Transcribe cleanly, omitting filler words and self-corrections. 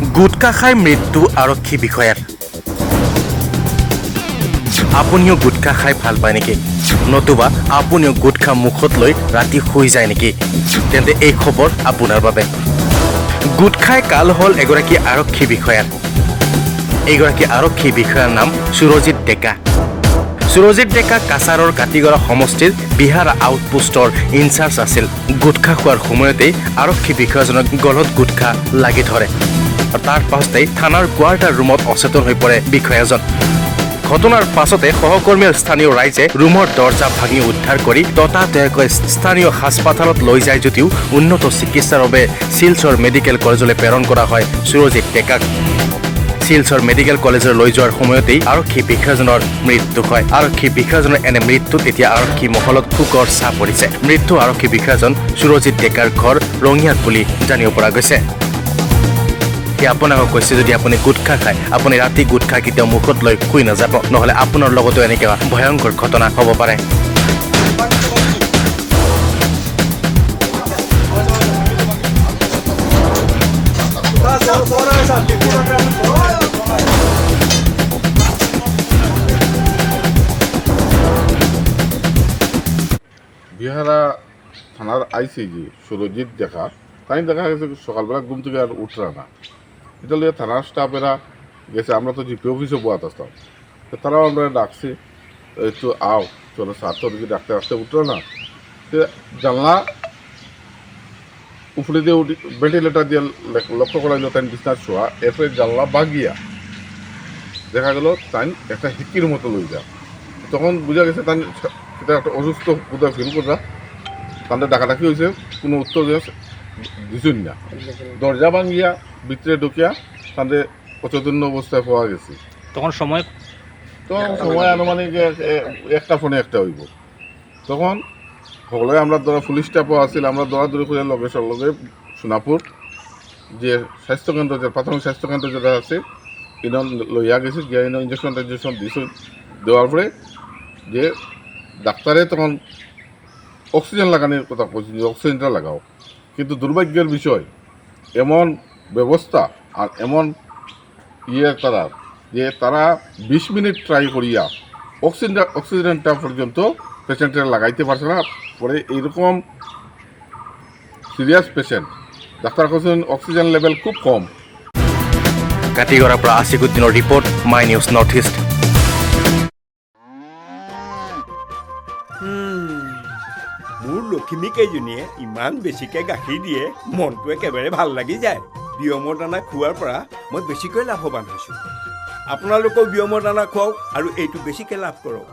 গুটখা খাই মৃত্যু আৰক্ষী বিষয়াৰ। আপুনিও গুটখা খাই ভাল পায় নেকি? নতুবা আপুনিও গুটখা মুখত লৈ ৰাতি শুই যায় নেকি? তেন্তে এই খবৰ আপোনাৰ বাবে। গুটখাই কাল হ'ল এগৰাকী আৰক্ষী বিষয়াৰ। এইগৰাকী আৰক্ষী বিষয়াৰ নাম সুৰজিৎ ডেকা। সুৰজিৎ ডেকা কাছাৰৰ কাটিগড়া সমষ্টিৰ বিহাৰ আউটপোষ্টৰ ইনচাৰ্জ আছিল। গুটখা খোৱাৰ সময়তেই আৰক্ষী বিষয়াজনক গলত গুটখা লাগি ধৰে। তাৰ পাছতেই থানাৰ কোৱাৰ্টাৰ ৰুমত অচেতন হৈ পৰে বিষয়াজন। ঘটনাৰ পাছতে সহকৰ্মী আৰু স্থানীয় ৰাইজে ৰুমৰ দৰ্জা ভাঙি উদ্ধাৰ কৰি ততাতৈয়াকৈ স্থানীয় হাস্পাতালত লৈ যায় যদিও উন্নত চিকিৎসাৰ বাবে শিলচৰ মেডিকেল কলেজলৈ প্ৰেৰণ কৰা হয় সুৰজিৎ ডেকাক। শিলচৰ মেডিকেল কলেজলৈ লৈ যোৱাৰ সময়তেই আৰক্ষী বিষয়াজনৰ মৃত্যু হয়। আৰক্ষী বিষয়াজনৰ এনে মৃত্যুত এতিয়া আৰক্ষী মহলত শোকৰ ছাঁ পৰিছে। মৃত্যু আৰক্ষী বিষয়াজন সুৰজিৎ ডেকাৰ ঘৰ ৰঙিয়াত বুলি জানিব পৰা গৈছে। আপোনাক কৈছে যদি আপুনি গুটখা খায়, আপুনি ৰাতি গুটখা কেতিয়াও মুখত লৈ শুই নাযাব, নহ'লে আপোনাৰ লগতো এনেকুৱা ভয়ংকৰ ঘটনা হ'ব পাৰে। বিহারা থানার আইসিজি সুরজিৎ ডেকা তাই দেখা গেছে সকালবেলা ঘুম থেকে আর উঠরা না। এটা লিয়ে থানার স্টাফেরা গেছে, আমরা তো জিপি অফিসে বোয়াত আসতাম, তো তারাও আমরা ডাকছি একটু আও চলো সাতটার দিকে ডাকতে আসতে উঠলো না। তো জানলা উপরে দিয়ে উঠি ভেন্টিলেটার দিয়ে লক্ষ্য করা গেল তাই বিছনার শোয়া, এরপরে জানলা বাগিয়া দেখা গেল তাই একটা হিকির মতো লই যা। তখন বোঝা গেছে তাই সেটা একটা অসুস্থ কোথাও ফিল করা, তাদের ডাকাডাকি হয়েছে, কোনো উত্তর দিছুন না। দরজা ভাঙিয়া ভিতরে ঢুকিয়া তাদের অচৈতন্য অবস্থায় পাওয়া গেছে। তখন সময় সময় আনুমানিক একটা ফোনে একটা হইব। তখন সকলে আমরা ধরা পুলিশ স্টাফও আছিল, আমরা দৌড়াদৌড়ি করে লগে লগে সোনাপুর যে স্বাস্থ্যকেন্দ্র যে প্রাথমিক স্বাস্থ্যকেন্দ্র যেটা আছে ইন লইয়া গেছে, গিয়া ইন ইঞ্জেকশন টেঞ্জেকশন দিছ, দেওয়ার পরে যে ডাক্তারে তখন অক্সিজেন লাগানোর কথা বলছে যে অক্সিজেনটা লাগাও, কিন্তু দুর্ভাগ্যের বিষয় এমন ব্যবস্থা আর এমন তারা যে তারা 20 মিনিট ট্রাই করিয়া অক্সিজেনটা পর্যন্ত পেশেন্টের লাগাইতে পারছে না। পরে এইরকম সিরিয়াস পেশেন্ট ডাক্তার কৈছেন অক্সিজেন লেভেল খুব কম। কাটিগড়াৰ পৰা আছিকুদ্দিনৰ report, My News North East. মোৰ লখিমী কেইজনীয়ে ইমান বেছিকৈ গাখীৰ দিয়ে, মনটো একেবাৰে ভাল লাগি যায়। বিয়মৰ দানা খোৱাৰ পৰা মই বেছিকৈ লাভৱান হৈছোঁ। আপোনালোকেও বিয়মৰ দানা খুৱাওক আৰু এইটো বেছিকৈ লাভ কৰক।